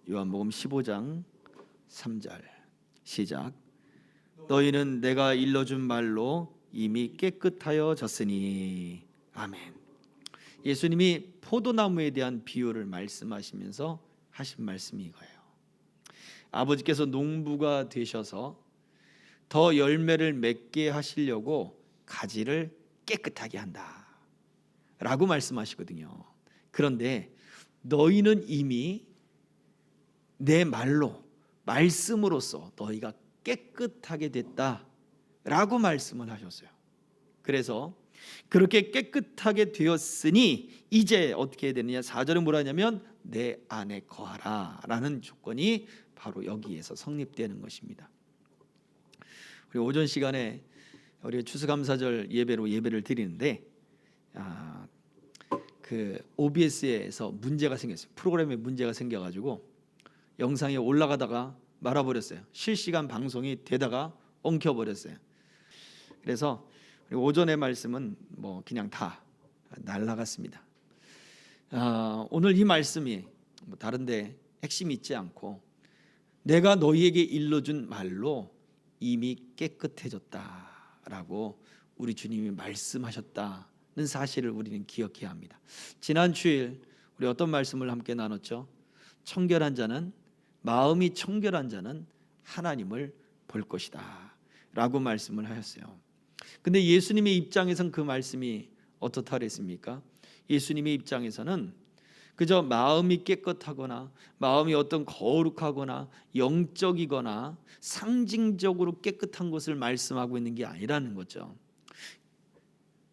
요한복음 15장 3절 시작. 너희는 내가 일러준 말로 이미 깨끗하여졌으니. 아멘. 예수님이 포도나무에 대한 비유를 말씀하시면서 하신 말씀이 이거예요. 아버지께서 농부가 되셔서 더 열매를 맺게 하시려고 가지를 깨끗하게 한다 라고 말씀하시거든요. 그런데 너희는 이미 내 말로, 말씀으로써 너희가 깨끗하게 됐다 라고 말씀을 하셨어요. 그래서 그렇게 깨끗하게 되었으니 이제 어떻게 해야 되느냐, 4절은 뭐라 하냐면 내 안에 거하라 라는 조건이 바로 여기에서 성립되는 것입니다. 우리 오전 시간에 우리 추수감사절 예배를 드리는데 그 OBS에서 문제가 생겼어요. 프로그램에 문제가 생겨가지고 영상이 올라가다가 말아버렸어요. 실시간 방송이 되다가 엉켜버렸어요. 그래서 오전의 말씀은 뭐 그냥 다 날라갔습니다. 오늘 이 말씀이 뭐 다른데 핵심이 있지 않고 내가 너희에게 일러준 말로 이미 깨끗해졌다라고 우리 주님이 말씀하셨다는 사실을 우리는 기억해야 합니다. 지난 주일 우리 어떤 말씀을 함께 나눴죠? 청결한 자는, 마음이 청결한 자는 하나님을 볼 것이다 라고 말씀을 하셨어요. 근데 예수님의 입장에서는 그 말씀이 어떻다 그랬습니까? 예수님의 입장에서는 그저 마음이 깨끗하거나 마음이 어떤 거룩하거나 영적이거나 상징적으로 깨끗한 것을 말씀하고 있는 게 아니라는 거죠.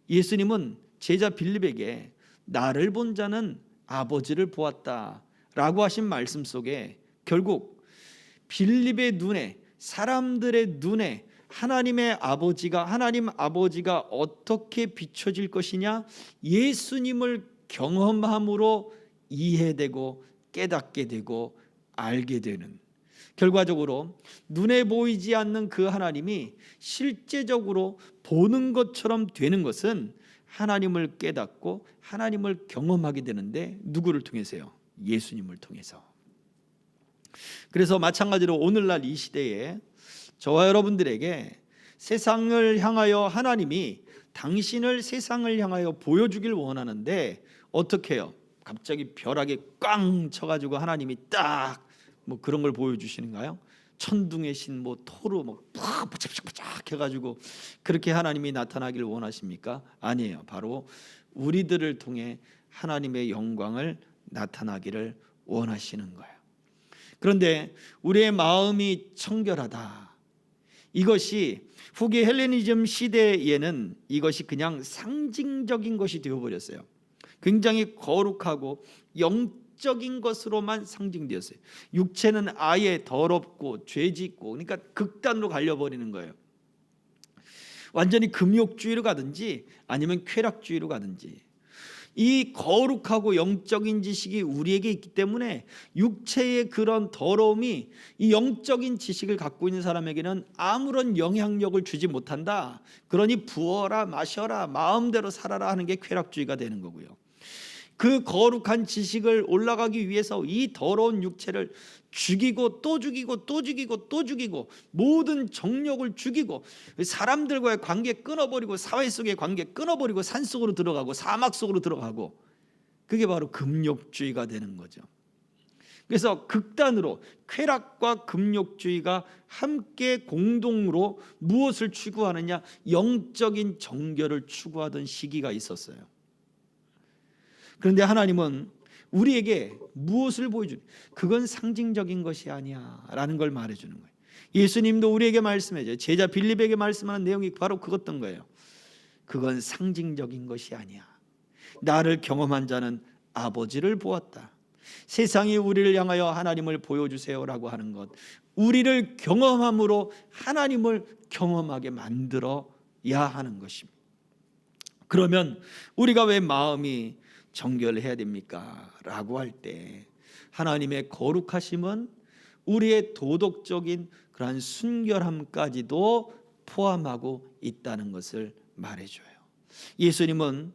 예수님은 제자 빌립에게 나를 본 자는 아버지를 보았다 라고 하신 말씀 속에 결국 빌립의 눈에, 사람들의 눈에 하나님 아버지가 어떻게 비춰질 것이냐, 예수님을 경험함으로 이해되고 깨닫게 되고 알게 되는, 결과적으로 눈에 보이지 않는 그 하나님이 실제적으로 보는 것처럼 되는 것은 하나님을 깨닫고 하나님을 경험하게 되는데 누구를 통해서요? 예수님을 통해서. 그래서 마찬가지로 오늘날 이 시대에 저와 여러분들에게 세상을 향하여 하나님이 당신을 세상을 향하여 보여주길 원하는데 어떻게 해요? 갑자기 벼락에 꽝 쳐가지고 하나님이 딱 뭐 그런 걸 보여주시는가요? 천둥의 신 뭐 토로 뭐 바짝바짝 해가지고 그렇게 하나님이 나타나기를 원하십니까? 아니에요. 바로 우리들을 통해 하나님의 영광을 나타나기를 원하시는 거예요. 그런데 우리의 마음이 청결하다, 이것이 후기 헬레니즘 시대에는 이것이 그냥 상징적인 것이 되어버렸어요. 굉장히 거룩하고 영적인 것으로만 상징되었어요. 육체는 아예 더럽고 죄짓고, 그러니까 극단으로 갈려버리는 거예요. 완전히 금욕주의로 가든지 아니면 쾌락주의로 가든지. 이 거룩하고 영적인 지식이 우리에게 있기 때문에 육체의 그런 더러움이 이 영적인 지식을 갖고 있는 사람에게는 아무런 영향력을 주지 못한다. 그러니 부어라 마셔라 마음대로 살아라 하는 게 쾌락주의가 되는 거고요. 그 거룩한 지식을 올라가기 위해서 이 더러운 육체를 죽이고 또 죽이고 또 죽이고 또 죽이고 모든 정욕을 죽이고 사람들과의 관계 끊어버리고 사회 속의 관계 끊어버리고 산속으로 들어가고 사막 속으로 들어가고, 그게 바로 금욕주의가 되는 거죠. 그래서 극단으로 쾌락과 금욕주의가 함께 공동으로 무엇을 추구하느냐, 영적인 정결을 추구하던 시기가 있었어요. 그런데 하나님은 우리에게 무엇을 보여주는, 그건 상징적인 것이 아니야 라는 걸 말해주는 거예요. 예수님도 우리에게 말씀해줘요. 제자 빌립에게 말씀하는 내용이 바로 그것던 거예요. 그건 상징적인 것이 아니야. 나를 경험한 자는 아버지를 보았다. 세상이 우리를 향하여 하나님을 보여주세요라고 하는 것, 우리를 경험함으로 하나님을 경험하게 만들어야 하는 것입니다. 그러면 우리가 왜 마음이 정결해야 됩니까? 라고 할 때 하나님의 거룩하심은 우리의 도덕적인 그러한 순결함까지도 포함하고 있다는 것을 말해줘요. 예수님은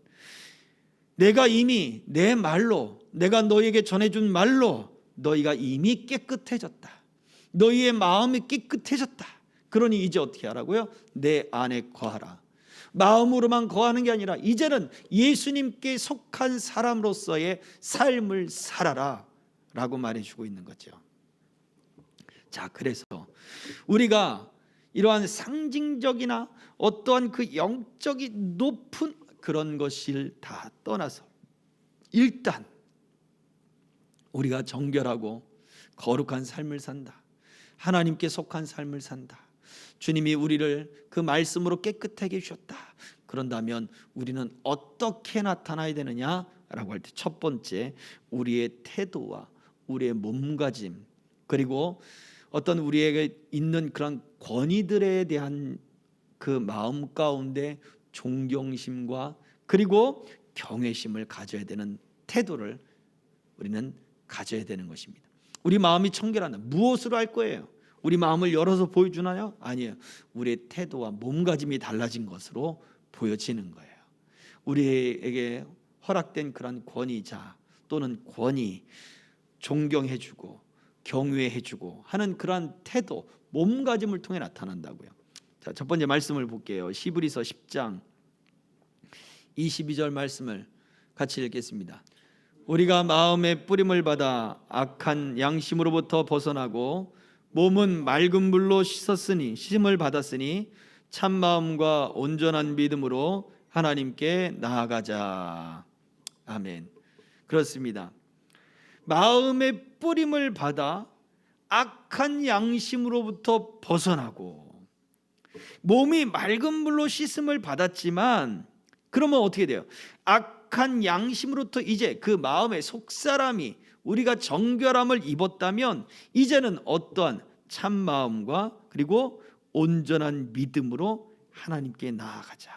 내가 이미 내 말로, 내가 너에게 전해준 말로 너희가 이미 깨끗해졌다. 너희의 마음이 깨끗해졌다. 그러니 이제 어떻게 하라고요? 내 안에 거하라. 마음으로만 거하는 게 아니라 이제는 예수님께 속한 사람으로서의 삶을 살아라 라고 말해주고 있는 거죠. 자, 그래서 우리가 이러한 상징적이나 어떠한 그 영적인 높은 그런 것을 다 떠나서 일단 우리가 정결하고 거룩한 삶을 산다. 하나님께 속한 삶을 산다. 주님이 우리를 그 말씀으로 깨끗하게 해주셨다. 그런다면 우리는 어떻게 나타나야 되느냐라고 할 때 첫 번째, 우리의 태도와 우리의 몸가짐, 그리고 어떤 우리에게 있는 그런 권위들에 대한 그 마음 가운데 존경심과 그리고 경외심을 가져야 되는 태도를 우리는 가져야 되는 것입니다. 우리 마음이 청결하다. 무엇으로 할 거예요? 우리 마음을 열어서 보여주나요? 아니에요. 우리의 태도와 몸가짐이 달라진 것으로 보여지는 거예요. 우리에게 허락된 그런 권위자 또는 권위, 존경해주고 경외해주고 하는 그러한 태도, 몸가짐을 통해 나타난다고요. 자, 첫 번째 말씀을 볼게요. 히브리서 10장 22절 말씀을 같이 읽겠습니다. 우리가 마음의 뿌림을 받아 악한 양심으로부터 벗어나고 몸은 맑은 물로 씻음을 받았으니 참 마음과 온전한 믿음으로 하나님께 나아가자. 아멘. 그렇습니다. 마음의 뿌림을 받아 악한 양심으로부터 벗어나고 몸이 맑은 물로 씻음을 받았지만 그러면 어떻게 돼요? 악한 양심으로부터 이제 그 마음의 속사람이 우리가 정결함을 입었다면 이제는 어떠한 참 마음과 그리고 온전한 믿음으로 하나님께 나아가자.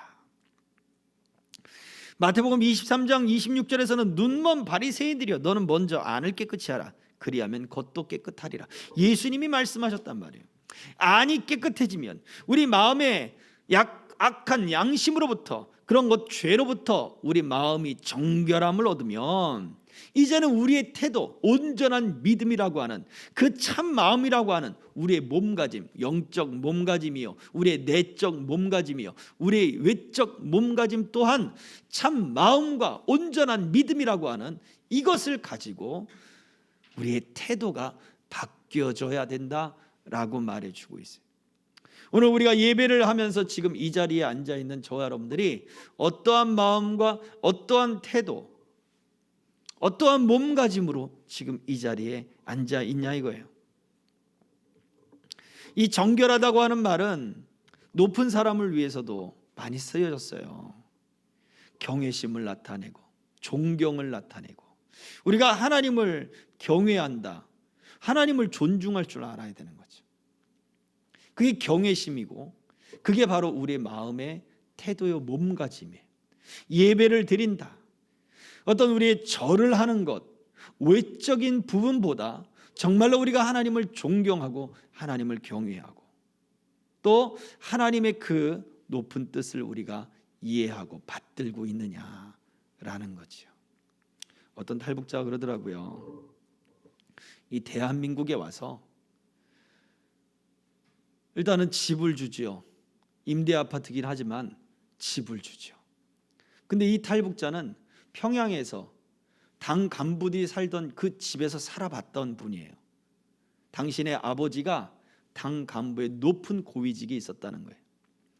마태복음 23장 26절에서는 눈먼 바리새인들이여 너는 먼저 안을 깨끗이 하라. 그리하면 겉도 깨끗하리라. 예수님이 말씀하셨단 말이에요. 안이 깨끗해지면 우리 마음에 악한 양심으로부터 그런 것 죄로부터 우리 마음이 정결함을 얻으면 이제는 우리의 태도, 온전한 믿음이라고 하는 그 참 마음이라고 하는 우리의 몸가짐, 영적 몸가짐이요, 우리의 내적 몸가짐이요, 우리의 외적 몸가짐 또한 참 마음과 온전한 믿음이라고 하는 이것을 가지고 우리의 태도가 바뀌어져야 된다라고 말해주고 있어요. 오늘 우리가 예배를 하면서 지금 이 자리에 앉아 있는 저와 여러분들이 어떠한 마음과 어떠한 태도, 어떠한 몸가짐으로 지금 이 자리에 앉아 있냐 이거예요. 이 정결하다고 하는 말은 높은 사람을 위해서도 많이 쓰여졌어요. 경외심을 나타내고 존경을 나타내고 우리가 하나님을 경외한다, 하나님을 존중할 줄 알아야 되는 거죠. 그게 경외심이고 그게 바로 우리의 마음의 태도요 몸가짐이에요. 예배를 드린다, 어떤 우리의 절을 하는 것, 외적인 부분보다 정말로 우리가 하나님을 존경하고 하나님을 경외하고 또 하나님의 그 높은 뜻을 우리가 이해하고 받들고 있느냐라는 거죠. 어떤 탈북자가 그러더라고요. 이 대한민국에 와서 일단은 집을 주지요. 임대 아파트긴 하지만 집을 주죠. 근데 이 탈북자는 평양에서 당 간부들이 살던 그 집에서 살아봤던 분이에요. 당신의 아버지가 당 간부의 높은 고위직이 있었다는 거예요.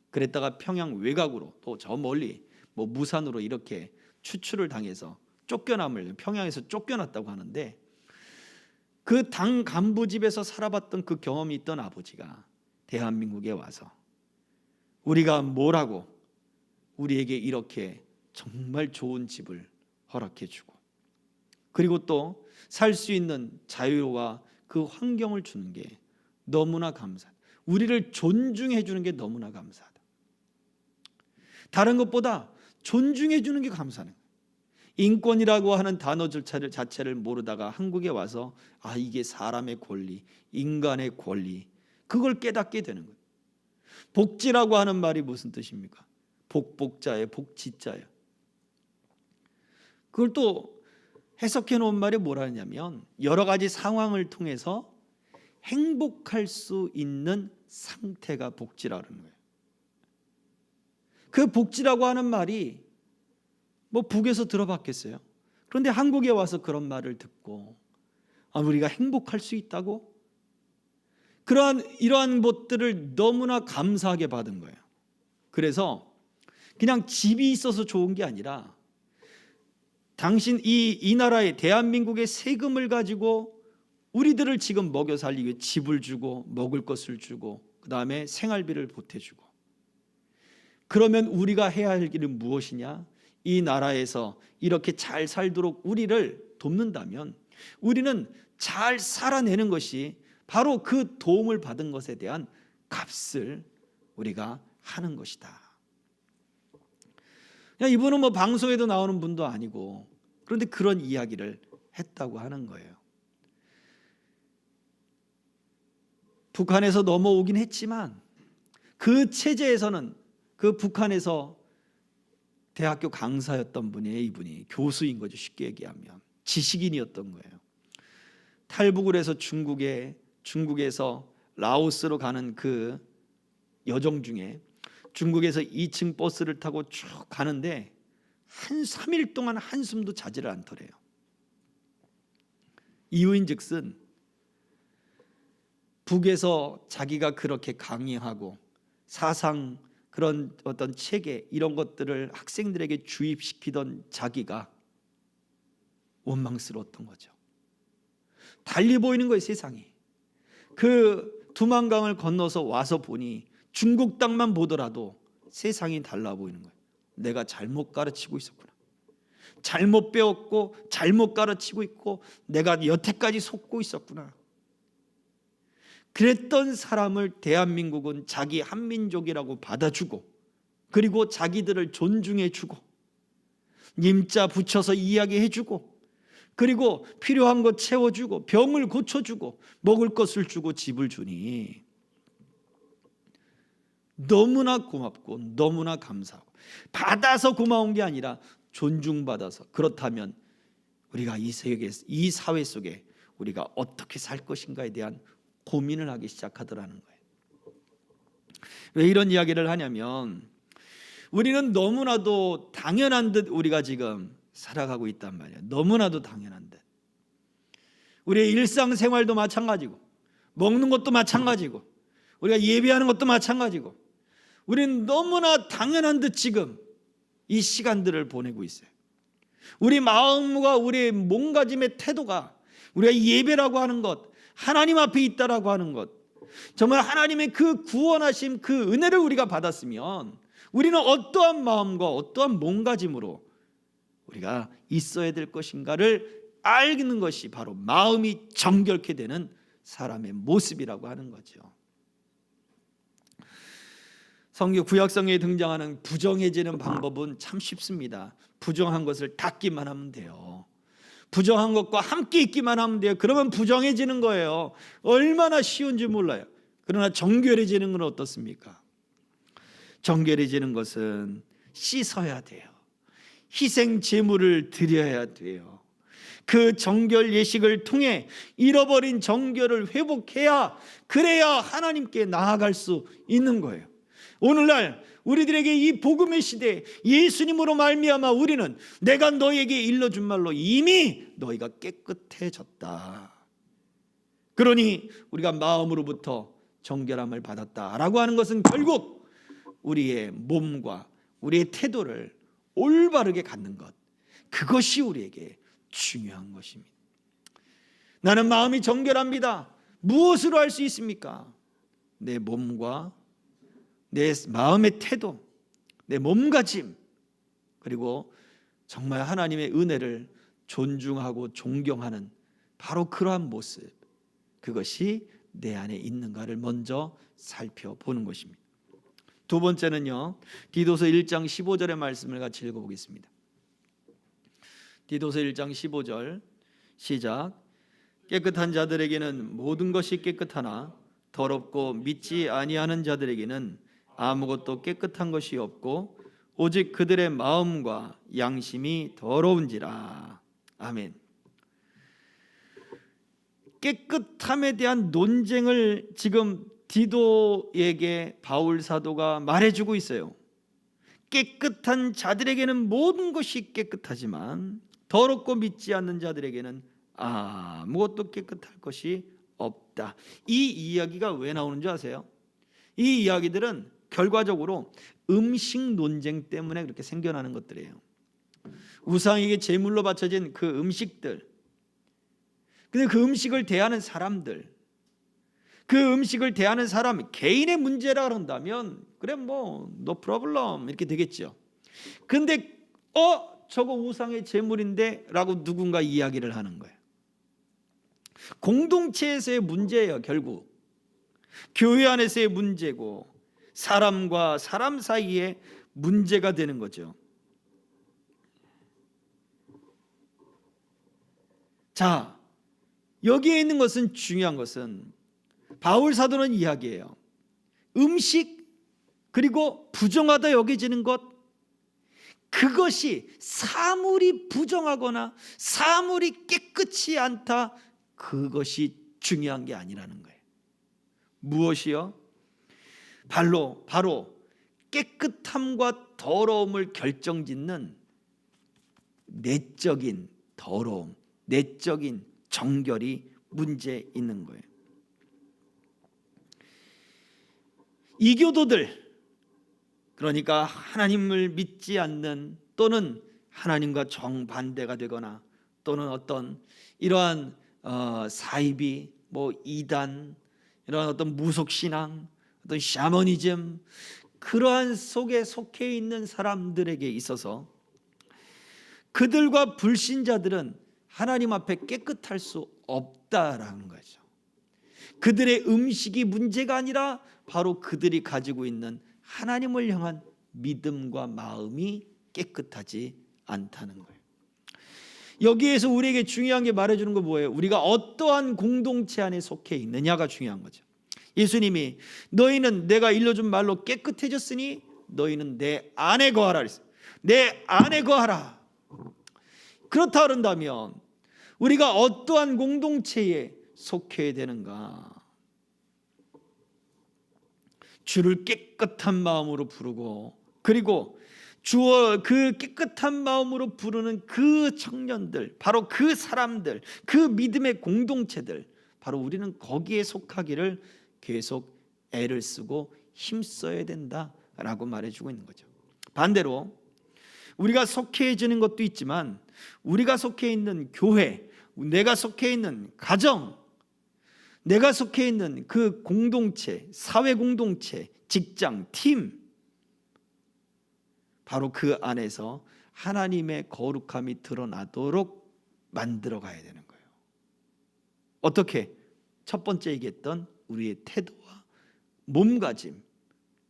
그랬다가 평양 외곽으로 또 저 멀리 무산으로 이렇게 추출을 당해서 쫓겨남을 평양에서 쫓겨났다고 하는데 그 당 간부 집에서 살아봤던 그 경험이 있던 아버지가 대한민국에 와서 우리가 뭐라고 우리에게 이렇게 정말 좋은 집을 허락해 주고 그리고 또 살 수 있는 자유와 그 환경을 주는 게 너무나 감사하다. 우리를 존중해 주는 게 너무나 감사하다. 다른 것보다 존중해 주는 게 감사하는 거예요. 인권이라고 하는 단어 자체를 모르다가 한국에 와서 이게 사람의 권리, 인간의 권리, 그걸 깨닫게 되는 거예요. 복지라고 하는 말이 무슨 뜻입니까? 복자예요, 복지자예요. 그걸 또 해석해 놓은 말이 뭐라냐면 여러 가지 상황을 통해서 행복할 수 있는 상태가 복지라는 거예요. 그 복지라고 하는 말이 뭐 북에서 들어봤겠어요? 그런데 한국에 와서 그런 말을 듣고 우리가 행복할 수 있다고? 이러한 것들을 너무나 감사하게 받은 거예요. 그래서 그냥 집이 있어서 좋은 게 아니라 당신 이 나라의 대한민국의 세금을 가지고 우리들을 지금 먹여 살리기 위해 집을 주고 먹을 것을 주고 그 다음에 생활비를 보태주고, 그러면 우리가 해야 할 일은 무엇이냐? 이 나라에서 이렇게 잘 살도록 우리를 돕는다면 우리는 잘 살아내는 것이 바로 그 도움을 받은 것에 대한 값을 우리가 하는 것이다. 이분은 뭐 방송에도 나오는 분도 아니고 그런데 그런 이야기를 했다고 하는 거예요. 북한에서 넘어오긴 했지만 그 체제에서는 그 북한에서 대학교 강사였던 분이에요. 이분이 교수인 거죠. 쉽게 얘기하면 지식인이었던 거예요. 탈북을 해서 중국에서 라오스로 가는 그 여정 중에 중국에서 2층 버스를 타고 쭉 가는데 한 3일 동안 한숨도 자지를 않더래요. 이유인즉슨 북에서 자기가 그렇게 강의하고 사상 그런 어떤 체계 이런 것들을 학생들에게 주입시키던 자기가 원망스러웠던 거죠. 달리 보이는 거예요, 세상이. 그 두만강을 건너서 와서 보니 중국 땅만 보더라도 세상이 달라 보이는 거예요. 내가 잘못 가르치고 있었구나. 잘못 배웠고 잘못 가르치고 있고 내가 여태까지 속고 있었구나. 그랬던 사람을 대한민국은 자기 한민족이라고 받아주고 그리고 자기들을 존중해주고 님자 붙여서 이야기해주고 그리고 필요한 것 채워주고 병을 고쳐주고 먹을 것을 주고 집을 주니 너무나 고맙고 너무나 감사하고, 받아서 고마운 게 아니라 존중받아서, 그렇다면 우리가 이 사회 속에 우리가 어떻게 살 것인가에 대한 고민을 하기 시작하더라는 거예요. 왜 이런 이야기를 하냐면 우리는 너무나도 당연한 듯 우리가 지금 살아가고 있단 말이에요. 너무나도 당연한 듯. 우리의 일상생활도 마찬가지고 먹는 것도 마찬가지고 우리가 예배하는 것도 마찬가지고 우리는 너무나 당연한 듯 지금 이 시간들을 보내고 있어요. 우리 마음과 우리의 몸가짐의 태도가 우리가 예배라고 하는 것, 하나님 앞에 있다라고 하는 것, 정말 하나님의 그 구원하심 그 은혜를 우리가 받았으면 우리는 어떠한 마음과 어떠한 몸가짐으로 우리가 있어야 될 것인가를 알는 것이 바로 마음이 정결케 되는 사람의 모습이라고 하는 거죠. 성경 구약성경에 등장하는 부정해지는 방법은 참 쉽습니다. 부정한 것을 닦기만 하면 돼요. 부정한 것과 함께 있기만 하면 돼요. 그러면 부정해지는 거예요. 얼마나 쉬운지 몰라요. 그러나 정결해지는 건 어떻습니까? 정결해지는 것은 씻어야 돼요. 희생 제물을 드려야 돼요. 그 정결 예식을 통해 잃어버린 정결을 회복해야, 그래야 하나님께 나아갈 수 있는 거예요. 오늘날 우리들에게 이 복음의 시대에 예수님으로 말미암아 우리는 내가 너에게 일러준 말로 이미 너희가 깨끗해졌다. 그러니 우리가 마음으로부터 정결함을 받았다라고 하는 것은 결국 우리의 몸과 우리의 태도를 올바르게 갖는 것, 그것이 우리에게 중요한 것입니다. 나는 마음이 정결합니다. 무엇으로 할 수 있습니까? 내 몸과 내 마음의 태도, 내 몸가짐, 그리고 정말 하나님의 은혜를 존중하고 존경하는 바로 그러한 모습, 그것이 내 안에 있는가를 먼저 살펴보는 것입니다. 두 번째는요, 디도서 1장 15절의 말씀을 같이 읽어보겠습니다. 디도서 1장 15절 시작. 깨끗한 자들에게는 모든 것이 깨끗하나 더럽고 믿지 아니하는 자들에게는 아무것도 깨끗한 것이 없고 오직 그들의 마음과 양심이 더러운지라. 아멘. 깨끗함에 대한 논쟁을 지금 디도에게 바울 사도가 말해주고 있어요. 깨끗한 자들에게는 모든 것이 깨끗하지만 더럽고 믿지 않는 자들에게는 아무것도 깨끗할 것이 없다. 이 이야기가 왜 나오는 줄 아세요? 이 이야기들은 결과적으로 음식 논쟁 때문에 그렇게 생겨나는 것들이에요. 우상에게 제물로 바쳐진 그 음식들, 근데 그 음식을 대하는 사람들, 그 음식을 대하는 사람 개인의 문제라 그런다면 그래 뭐 no problem 이렇게 되겠죠. 근데 저거 우상의 제물인데 라고 누군가 이야기를 하는 거예요. 공동체에서의 문제예요. 결국 교회 안에서의 문제고 사람과 사람 사이에 문제가 되는 거죠. 자, 여기에 있는 것은, 중요한 것은 바울 사도는 이야기해요. 음식 그리고 부정하다 여겨지는 것, 그것이 사물이 부정하거나 사물이 깨끗이 않다, 그것이 중요한 게 아니라는 거예요. 무엇이요? 바로 깨끗함과 더러움을 결정짓는 내적인 더러움, 내적인 정결이 문제 있는 거예요. 이교도들, 그러니까 하나님을 믿지 않는 또는 하나님과 정반대가 되거나 또는 어떤 이러한 사이비, 이단, 이러한 어떤 무속신앙, 어떤 샤머니즘, 그러한 속에 속해 있는 사람들에게 있어서 그들과 불신자들은 하나님 앞에 깨끗할 수 없다라는 거죠. 그들의 음식이 문제가 아니라 바로 그들이 가지고 있는 하나님을 향한 믿음과 마음이 깨끗하지 않다는 거예요. 여기에서 우리에게 중요한 게 말해주는 건 뭐예요? 우리가 어떠한 공동체 안에 속해 있느냐가 중요한 거죠. 예수님이 너희는 내가 일러준 말로 깨끗해졌으니 너희는 내 안에 거하라 그랬어요. 내 안에 거하라. 그렇다 그런다면 우리가 어떠한 공동체에 속해야 되는가? 주를 깨끗한 마음으로 부르고, 그리고 주어 그 깨끗한 마음으로 부르는 그 청년들, 바로 그 사람들, 그 믿음의 공동체들, 바로 우리는 거기에 속하기를 계속 애를 쓰고 힘써야 된다라고 말해주고 있는 거죠. 반대로 우리가 속해지는 것도 있지만 우리가 속해 있는 교회, 내가 속해 있는 가정, 내가 속해 있는 그 공동체, 사회 공동체, 직장, 팀, 바로 그 안에서 하나님의 거룩함이 드러나도록 만들어 가야 되는 거예요. 어떻게? 첫 번째 얘기했던 우리의 태도와 몸가짐,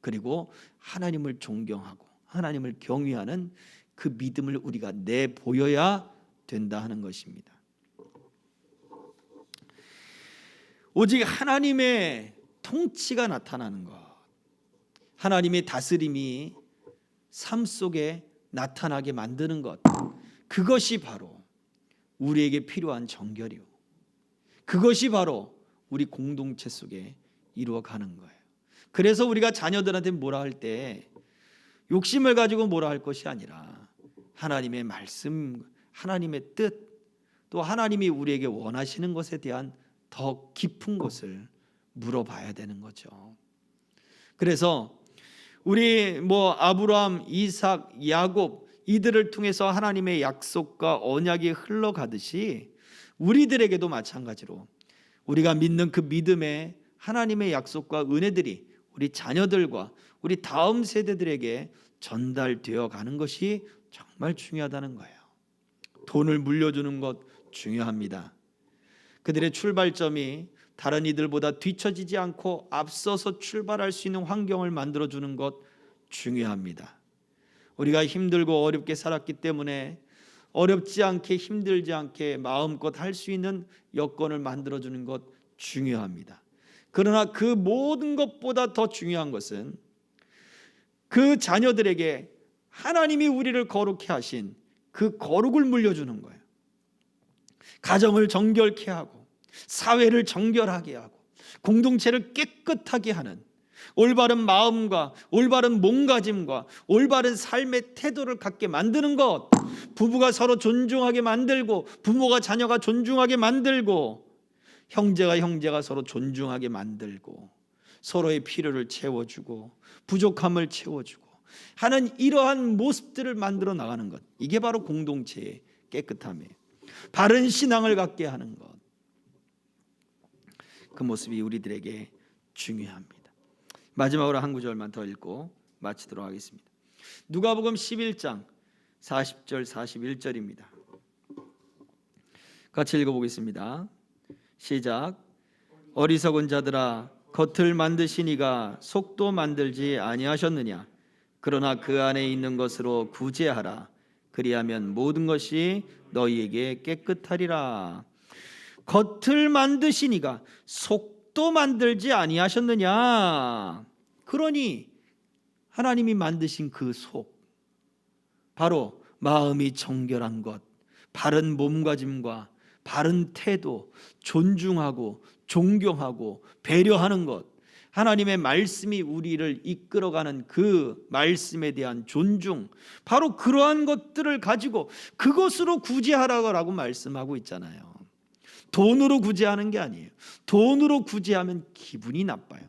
그리고 하나님을 존경하고 하나님을 경외하는 그 믿음을 우리가 내보여야 된다 하는 것입니다. 오직 하나님의 통치가 나타나는 것, 하나님의 다스림이 삶 속에 나타나게 만드는 것, 그것이 바로 우리에게 필요한 정결이요, 그것이 바로 우리 공동체 속에 이루어가는 거예요. 그래서 우리가 자녀들한테 뭐라 할 때 욕심을 가지고 뭐라 할 것이 아니라 하나님의 말씀, 하나님의 뜻, 또 하나님이 우리에게 원하시는 것에 대한 더 깊은 것을 물어봐야 되는 거죠. 그래서 우리 아브라함, 이삭, 야곱, 이들을 통해서 하나님의 약속과 언약이 흘러가듯이 우리들에게도 마찬가지로 우리가 믿는 그 믿음의 하나님의 약속과 은혜들이 우리 자녀들과 우리 다음 세대들에게 전달되어 가는 것이 정말 중요하다는 거예요. 돈을 물려주는 것 중요합니다. 그들의 출발점이 다른 이들보다 뒤처지지 않고 앞서서 출발할 수 있는 환경을 만들어주는 것 중요합니다. 우리가 힘들고 어렵게 살았기 때문에 어렵지 않게, 힘들지 않게 마음껏 할 수 있는 여건을 만들어주는 것 중요합니다. 그러나 그 모든 것보다 더 중요한 것은 그 자녀들에게 하나님이 우리를 거룩해 하신 그 거룩을 물려주는 거예요. 가정을 정결케 하고 사회를 정결하게 하고 공동체를 깨끗하게 하는 올바른 마음과 올바른 몸가짐과 올바른 삶의 태도를 갖게 만드는 것, 부부가 서로 존중하게 만들고 부모가 자녀가 존중하게 만들고 형제가 서로 존중하게 만들고 서로의 필요를 채워주고 부족함을 채워주고 하는 이러한 모습들을 만들어 나가는 것, 이게 바로 공동체의 깨끗함이에요. 바른 신앙을 갖게 하는 것, 그 모습이 우리들에게 중요합니다. 마지막으로 한 구절만 더 읽고 마치도록 하겠습니다. 누가복음 11장 40절 41절입니다. 같이 읽어보겠습니다. 시작. 어리석은 자들아, 겉을 만드시니가 속도 만들지 아니하셨느냐? 그러나 그 안에 있는 것으로 구제하라. 그리하면 모든 것이 너희에게 깨끗하리라. 겉을 만드시니가 속도 만들지 아니하셨느냐? 그러니 하나님이 만드신 그 속, 바로 마음이 정결한 것, 바른 몸가짐과 바른 태도, 존중하고 존경하고 배려하는 것, 하나님의 말씀이 우리를 이끌어가는 그 말씀에 대한 존중, 바로 그러한 것들을 가지고 그것으로 구제하라고 말씀하고 있잖아요. 돈으로 구제하는 게 아니에요. 돈으로 구제하면 기분이 나빠요.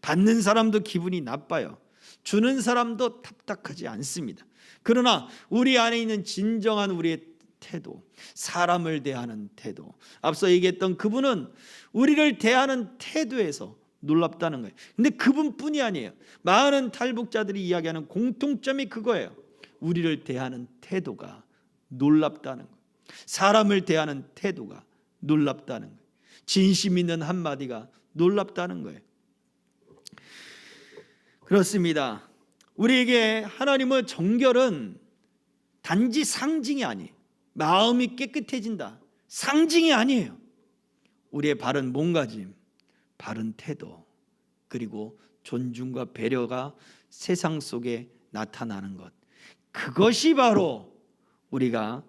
받는 사람도 기분이 나빠요. 주는 사람도 답답하지 않습니다. 그러나 우리 안에 있는 진정한 우리의 태도, 사람을 대하는 태도, 앞서 얘기했던 그분은 우리를 대하는 태도에서 놀랍다는 거예요. 근데 그분뿐이 아니에요. 많은 탈북자들이 이야기하는 공통점이 그거예요. 우리를 대하는 태도가 놀랍다는 거예요. 사람을 대하는 태도가 놀랍다는 거예요. 진심 있는 한마디가 놀랍다는 거예요. 그렇습니다. 우리에게 하나님의 정결은 단지 상징이 아니에요. 마음이 깨끗해진다, 상징이 아니에요. 우리의 바른 몸가짐, 바른 태도, 그리고 존중과 배려가 세상 속에 나타나는 것, 그것이 바로 우리가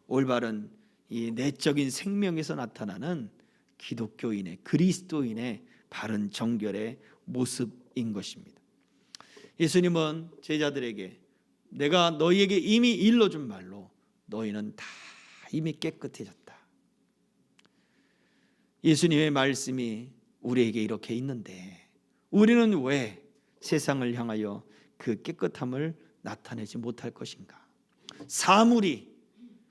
올바른 이 내적인 생명에서 나타나는 기독교인의, 그리스도인의 바른 정결의 모습인 것입니다. 예수님은 제자들에게 내가 너희에게 이미 일러준 말로 너희는 다 이미 깨끗해졌다. 예수님의 말씀이 우리에게 이렇게 있는데 우리는 왜 세상을 향하여 그 깨끗함을 나타내지 못할 것인가? 사물이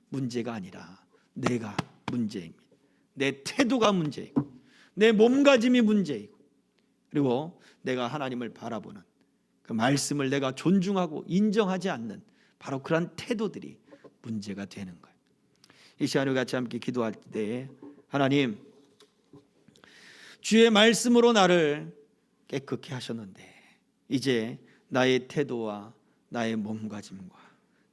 문제가 아니라 내가 문제입니다. 내 태도가 문제이고 내 몸가짐이 문제이고, 그리고 내가 하나님을 바라보는 그 말씀을 내가 존중하고 인정하지 않는 바로 그런 태도들이 문제가 되는 거예요. 이 시간에 같이 함께 기도할 때, 하나님, 주의 말씀으로 나를 깨끗게 하셨는데 이제 나의 태도와 나의 몸가짐과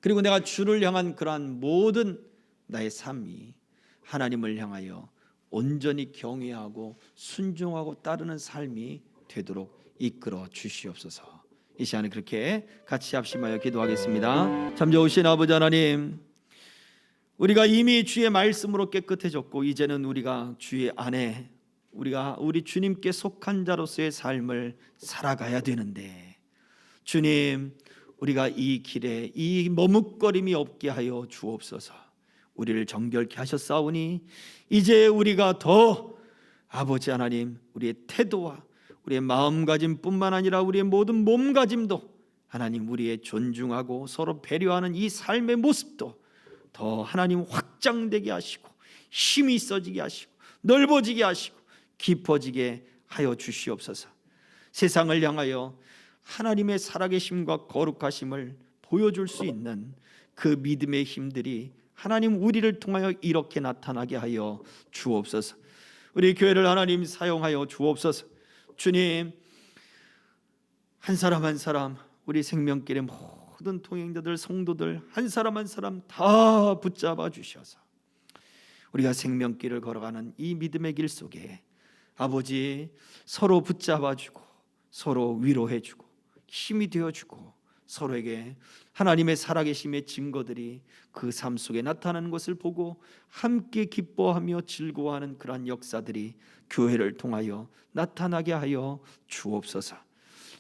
그리고 내가 주를 향한 그러한 모든 나의 삶이 하나님을 향하여 온전히 경외하고 순종하고 따르는 삶이 되도록 이끌어 주시옵소서. 이 시간에 그렇게 같이 합심하여 기도하겠습니다. 참 좋으신 아버지 하나님, 우리가 이미 주의 말씀으로 깨끗해졌고 이제는 우리가 주의 안에 우리 주님께 속한 자로서의 삶을 살아가야 되는데, 주님, 우리가 이 길에 이 머뭇거림이 없게 하여 주옵소서. 우리를 정결케 하셨사오니 이제 우리가 더 아버지 하나님, 우리의 태도와 우리의 마음가짐뿐만 아니라 우리의 모든 몸가짐도 하나님, 우리의 존중하고 서로 배려하는 이 삶의 모습도 더 하나님 확장되게 하시고 힘이 있어지게 하시고 넓어지게 하시고 깊어지게 하여 주시옵소서. 세상을 향하여 하나님의 살아계심과 거룩하심을 보여줄 수 있는 그 믿음의 힘들이 하나님 우리를 통하여 이렇게 나타나게 하여 주옵소서. 우리 교회를 하나님 사용하여 주옵소서. 주님, 한 사람 한 사람, 우리 생명길의 모든 통행자들, 성도들 한 사람 한 사람 다 붙잡아 주셔서 우리가 생명길을 걸어가는 이 믿음의 길 속에 아버지 서로 붙잡아주고 서로 위로해주고 힘이 되어주고 서로에게 하나님의 살아계심의 증거들이 그 삶 속에 나타나는 것을 보고 함께 기뻐하며 즐거워하는 그러한 역사들이 교회를 통하여 나타나게 하여 주옵소서.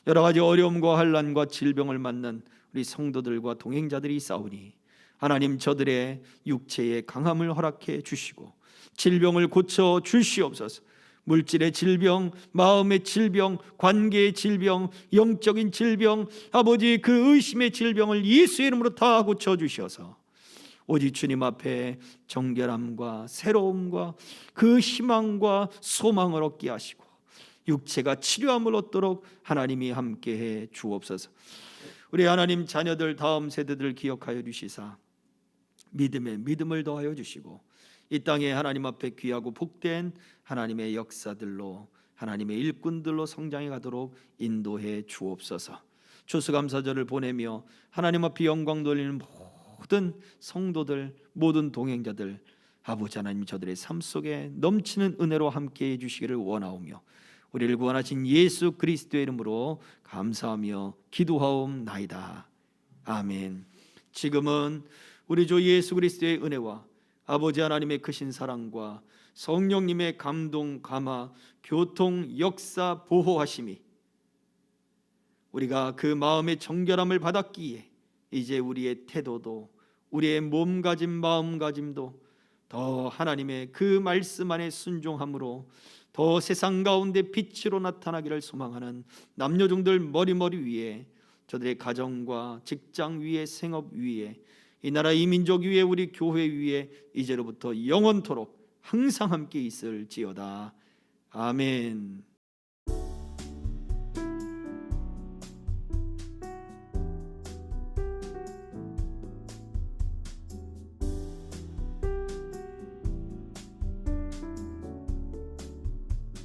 여러 가지 어려움과 환난과 질병을 맞는 우리 성도들과 동행자들이 있사오니 하나님 저들의 육체의 강함을 허락해 주시고 질병을 고쳐 주시옵소서. 물질의 질병, 마음의 질병, 관계의 질병, 영적인 질병, 아버지 그 의심의 질병을 예수의 이름으로 다 고쳐 주셔서 오직 주님 앞에 정결함과 새로움과 그 희망과 소망을 얻게 하시고 육체가 치료함을 얻도록 하나님이 함께해 주옵소서. 우리 하나님 자녀들 다음 세대들 기억하여 주시사 믿음에 믿음을 더하여 주시고 이 땅에 하나님 앞에 귀하고 복된 하나님의 역사들로 하나님의 일꾼들로 성장해 가도록 인도해 주옵소서. 추수감사절을 보내며 하나님 앞에 영광 돌리는 모든 성도들, 모든 동행자들 아버지 하나님 저들의 삶 속에 넘치는 은혜로 함께해 주시기를 원하오며 우리를 구원하신 예수 그리스도의 이름으로 감사하며 기도하옵나이다. 아멘. 지금은 우리 주 예수 그리스도의 은혜와 아버지 하나님의 크신 사랑과 성령님의 감동, 감화, 교통, 역사, 보호하심이 우리가 그 마음의 정결함을 받았기에 이제 우리의 태도도 우리의 몸가짐, 마음가짐도 더 하나님의 그 말씀 안에 순종함으로 더 세상 가운데 빛으로 나타나기를 소망하는 남녀종들 머리머리 위에 저들의 가정과 직장 위에 생업 위에 이 나라 이 민족 위에 우리 교회 위에 이제로부터 영원토록 항상 함께 있을지어다. 아멘.